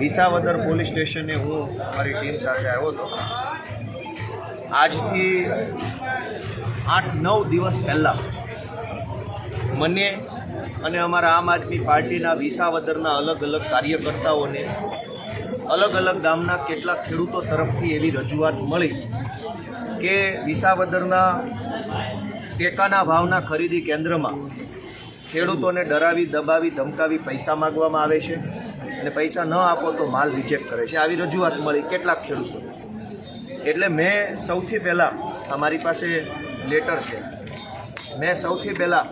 Visavadar police સ્ટેશને હું મારી ટીમ સાથે આવ્યો હતો. આજથી 8-9 દિવસ પહેલાં મને અને અમારા આમ આદમી પાર્ટીના વિસાવદરના અલગ અલગ કાર્યકર્તાઓને અલગ અલગ ગામના કેટલાક ખેડૂતો તરફથી એવી રજૂઆત મળી કે વિસાવદરના ટેકાના ભાવના ખરીદી કેન્દ્રમાં ખેડૂતોને ડરાવી દબાવી ધમકાવી પૈસા માગવામાં આવે છે અને પૈસા ન આપો તો માલ રિજેક્ટ કરે છે. આવી રજૂઆત મળી કેટલાક ખેડૂતો. એટલે મેં સૌથી પહેલાં અમારી પાસે લેટર છે. મેં સૌથી પહેલાં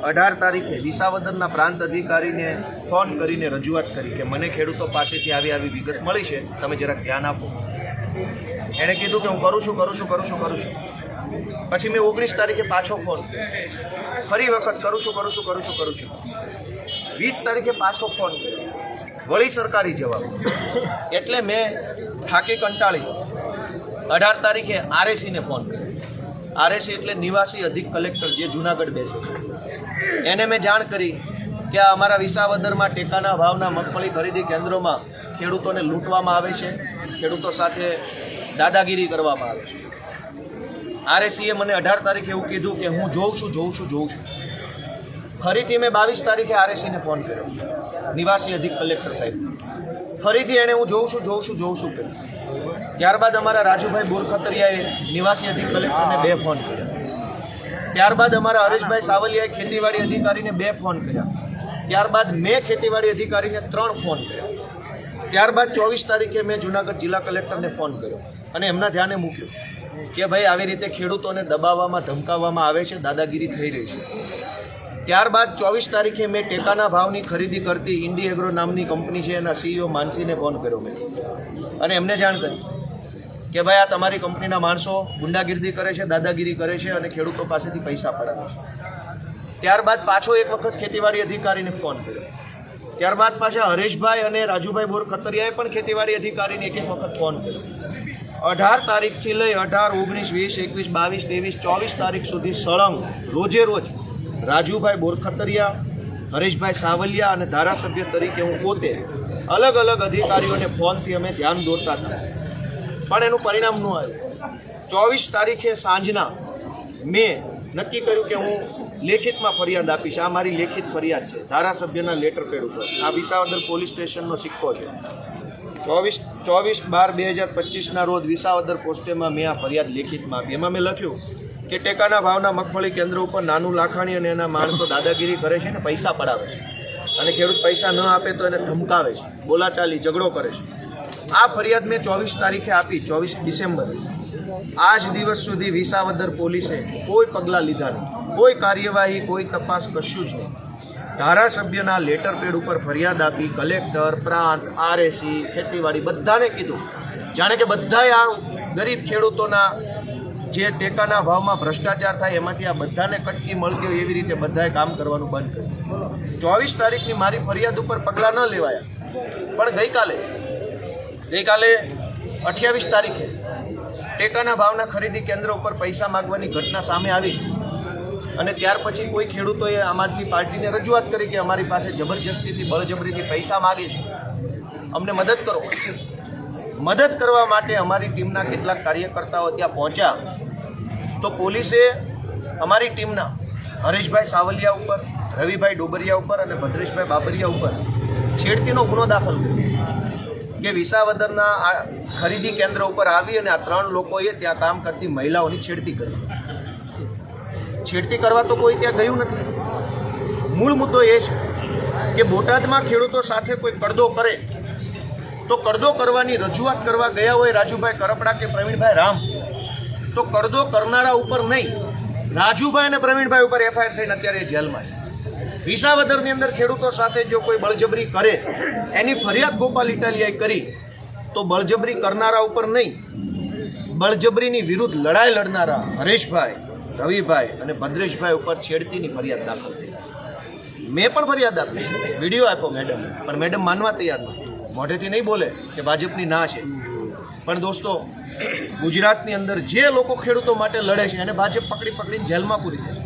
18 તારીખે વિસાવદરના પ્રાંત અધિકારીને ફોન કરીને રજૂઆત કરી કે મને ખેડૂતો પાસેથી આવી વિગત મળી છે, તમે જરાક ધ્યાન આપો. એણે કીધું કે હું કરું છું. પછી મેં 19 તારીખે પાછો ફોન કર્યો, ફરી વખત કરું છું. 20 તારીખે પાછો ફોન કર્યો, વળી સરકારી જવાબ. એટલે મેં થાકી કંટાળી 18 તારીખે આરએસીને ફોન કર્યો. આરએસી એટલે નિવાસી અધિક કલેક્ટર, જે જૂનાગઢ બેસે છે. એને મેં જાણ કરી કે આ અમારા વિસાવદરમાં ટેકાના ભાવના મગફળી ખરીદી કેન્દ્રોમાં ખેડૂતોને લૂંટવામાં આવે છે, ખેડૂતો સાથે દાદાગીરી કરવામાં આવે છે. આરએસીએ મને 18 તારીખે એવું કીધું કે હું જોઉં છું. ફરીથી મેં 22 તારીખે આરએસીને ફોન કર્યો, નિવાસી અધિક કલેક્ટર સાહેબ. ફરીથી એણે હું જોઉં છું કર્યું. ત્યારબાદ અમારા રાજુભાઈ બોરખતરિયાએ નિવાસી અધિક કલેક્ટરને 2 ફોન કર્યા. ત્યારબાદ અમારા હરેશભાઈ સાવલિયાએ ખેતીવાડી અધિકારીને 2 ફોન કર્યા. ત્યારબાદ મેં ખેતીવાડી અધિકારીને 3 ફોન કર્યા. ત્યારબાદ 24 તારીખે મેં જૂનાગઢ જિલ્લા કલેક્ટરને ફોન કર્યો અને એમના ધ્યાને મૂક્યું કે ભાઈ આવી રીતે ખેડૂતોને દબાવવામાં ધમકાવવામાં આવે છે, દાદાગીરી થઈ રહી છે. ત્યારબાદ 24 તારીખે મેં ટેકાના ભાવની ખરીદી કરતી ઇન્ડી એગ્રો નામની કંપની છે, એના CEO માનસીને ફોન કર્યો મેં અને એમને જાણ કરી કે ભાઈ આ તમારી કંપનીના માણસો ગુંડાગીરી કરે છે, દાદાગીરી કરે છે અને ખેડૂતો પાસેથી પૈસા પડાવે છે. ત્યારબાદ પાછો એક વખત ખેતીવાડી અધિકારીને ફોન કર્યો. ત્યારબાદ પાછા હરેશભાઈ અને રાજુભાઈ બોરખતરિયાએ પણ ખેતીવાડી અધિકારીને એક વખત ફોન કર્યો. 18 તારીખથી લઈ 18, 19, 20, 21, 22, 23, 24 તારીખ સુધી સળંગ રોજે રોજ રાજુભાઈ બોરખતરિયા, હરેશભાઈ સાવલિયા અને ધારાસભ્ય તરીકે હું પોતે અલગ અલગ અધિકારીઓને ફોનથી અમે ધ્યાન દોરતા હતા, પણ એનું પરિણામ ન આવ્યું. 24 તારીખે સાંજના મેં નક્કી કર્યું કે હું લેખિતમાં ફરિયાદ આપીશ. આ મારી લેખિત ફરિયાદ છે, ધારાસભ્યના લેટર પેડ ઉપર. આ વિસાવદર પોલીસ સ્ટેશનનો સિક્કો છે. 24/12/2025 રોજ વિસાવદર પોસ્ટેમાં મેં આ ફરિયાદ લેખિતમાં આપી. એમાં મેં લખ્યું કે ટેકાના ભાવના મગફળી કેન્દ્ર ઉપર નાનું લાખાણી અને એના માણસો દાદાગીરી કરે છે ને પૈસા પડાવે છે અને ખેડૂત પૈસા ન આપે તો એને ધમકાવે છે, બોલાચાલી ઝઘડો કરે છે. આ ફરિયાદ મેં 24 તારીખે આપી, 24 ડિસેમ્બર. આજ દિવસ સુધી વિસાવદર પોલીસે કોઈ પગલાં લીધા નહીં, કોઈ કાર્યવાહી, કોઈ તપાસ, કશું જ નહીં. ધારાસભ્યના લેટર પેડ ઉપર ફરિયાદ આપી, કલેક્ટર, પ્રાંત, આરએસી, ખેતીવાડી બધાને કીધું, જાણે કે બધાએ આ ગરીબ ખેડૂતોના જે ટેકાના ભાવમાં ભ્રષ્ટાચાર થાય એમાંથી આ બધાને કટકી મળતી હોય એવી રીતે બધાએ કામ કરવાનું બંધ કર્યું. 24 તારીખની મારી ફરિયાદ ઉપર પગલાં ન લેવાયા, પણ ગઈકાલે 28 તારીખે ટેકાના ભાવના ખરીદી કેન્દ્ર ઉપર પૈસા માગવાની ઘટના સામે આવી અને ત્યાર પછી કોઈ ખેડૂતોએ આમ આદમી પાર્ટીને રજૂઆત કરી કે અમારી પાસે જબરજસ્તીથી બળજબરીથી પૈસા માગે છે, અમને મદદ કરો. મદદ કરવા માટે અમારી ટીમના કેટલાક કાર્યકર્તાઓ ત્યાં પહોંચ્યા તો પોલીસે અમારી ટીમના હરેશભાઈ સાવલિયા ઉપર, રવિભાઈ ડોબરિયા ઉપર અને ભદ્રેશભાઈ બાબરિયા ઉપર છેડતીનો ગુનો દાખલ કર્યો કે વિસાવદરના આ ખરીદી કેન્દ્ર ઉપર આવી અને આ 3 લોકોએ ત્યાં કામ કરતી મહિલાઓની છેડતી કરી. છેડતી કરવા તો કોઈ ત્યાં ગયું નથી. મૂળ મુદ્દો એ છે કે બોટાદમાં ખેડૂતો સાથે કોઈ કડદો કરે તો કડદો કરવાની રજૂઆત કરવા ગયા હોય રાજુભાઈ કરપડા કે પ્રવીણભાઈ રામ, તો કડદો કરનારા ઉપર નહીં, રાજુભાઈ અને પ્રવીણભાઈ ઉપર FIR થઈને અત્યારે જેલમાં છે. વિસાવદરની અંદર ખેડૂતો સાથે જો કોઈ બળજબરી કરે, એની ફરિયાદ ગોપાલ ઇટાલિયાએ કરી, તો બળજબરી કરનારા ઉપર નહીં, બળજબરીની વિરુદ્ધ લડાઈ લડનારા હરેશભાઈ, રવિભાઈ અને ભદ્રેશભાઈ ઉપર છેડતીની ફરિયાદ દાખલ થઈ. મેં પણ ફરિયાદ આપી, વિડીયો આપ્યો મેડમ, પણ મેડમ માનવા તૈયાર નથી. મોઢેથી નહીં બોલે કે ભાજપની ના છે, પણ દોસ્તો ગુજરાતની અંદર જે લોકો ખેડૂતો માટે લડે છે એને ભાજપ પકડીને જેલમાં પૂરી દે છે.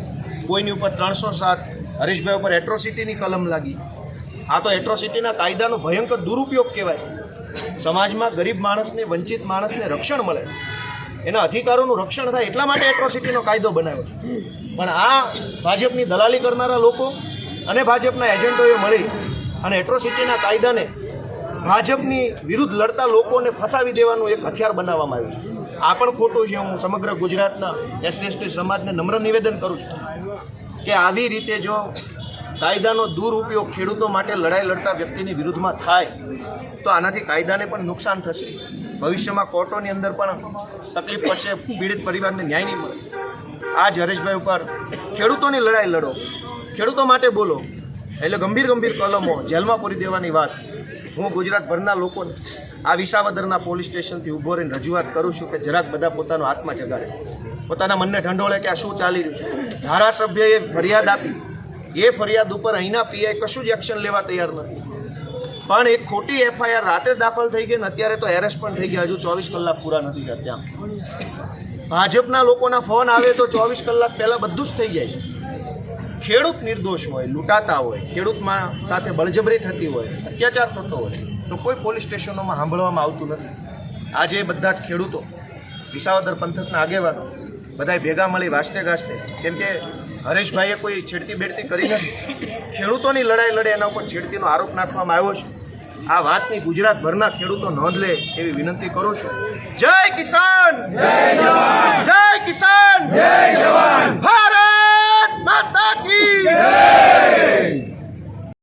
કોઈની ઉપર 307, હરીશભાઈ ઉપર એટ્રોસિટીની કલમ લાગી, આ તો એટ્રોસિટીના કાયદાનો ભયંકર દુરુપયોગ કહેવાય. સમાજમાં ગરીબ માણસને, વંચિત માણસને રક્ષણ મળે, એના અધિકારોનું રક્ષણ થાય એટલા માટે એટ્રોસિટીનો કાયદો બનાવ્યો છે. પણ આ ભાજપની દલાલી કરનારા લોકો અને ભાજપના એજન્ટોએ મળી અને એટ્રોસિટીના કાયદાને ભાજપની વિરુદ્ધ લડતા લોકોને ફસાવી દેવાનું એક હથિયાર બનાવવામાં આવ્યું છે. આ પણ ખોટું છે. હું સમગ્ર ગુજરાતના SC/ST સમાજને નમ્ર નિવેદન કરું છું કે આવી રીતે જો કાયદાનો દુરુપયોગ ખેડૂતો માટે લડાઈ લડતા વ્યક્તિની વિરુદ્ધમાં થાય તો આનાથી કાયદાને પણ નુકસાન થશે. ભવિષ્યમાં કોર્ટોની અંદર પણ તકલીફ પડશે, પીડિત પરિવારને ન્યાય નહીં મળે. આ જ હરેશભાઈ ઉપર ખેડૂતોની લડાઈ લડો, ખેડૂતો માટે બોલો, એટલે ગંભીર કલમો જેલમાં પૂરી દેવાની વાત હું ગુજરાતભરના લોકોને આ વિસાવદરના પોલીસ સ્ટેશનથી ઊભો રહીને રજૂઆત કરું છું કે જરાક બધા પોતાનો આત્મા જગાડે, પોતાના મનને ઠંડોળે કે આ શું ચાલી રહ્યું છે. ધારાસભ્યએ ફરિયાદ આપી, એ ફરિયાદ ઉપર અહીંના PI કશું જ એક્શન લેવા તૈયાર નથી. પણ એક ખોટી FIR રાત્રે દાખલ થઈ ગઈ ને અત્યારે તો એરેસ્ટ પણ થઈ ગયા, હજુ 24 કલાક પૂરા નથી થયા. ત્યાં ભાજપના લોકોના ફોન આવે તો 24 કલાક પહેલાં બધું જ થઈ જાય છે. ખેડૂત નિર્દોષ હોય, લૂંટાતા હોય, ખેડૂતમાં સાથે બળજબરી થતી હોય, અત્યાચાર થતો હોય તો કોઈ પોલીસ સ્ટેશનોમાં સાંભળવામાં આવતું નથી. આજે બધા જ ખેડૂતો, વિસાવદર પંથકના આગેવાનો બધાય ભેગા મળી વાસ્તે ગાસ્તે, કેમ કે હરેશભાઈએ કોઈ છેડતી બેડતી કરી નથી, ખેડૂતોની લડાઈ લડે એના ઉપર છેડતીનો આરોપ નાખવામાં આવ્યો છે. આ વાતની ગુજરાતભરના ખેડૂતો નોંધ લે એવી વિનંતી કરું છું. જય કિસાન, જય કિસાન, ભારત માતા કી જય.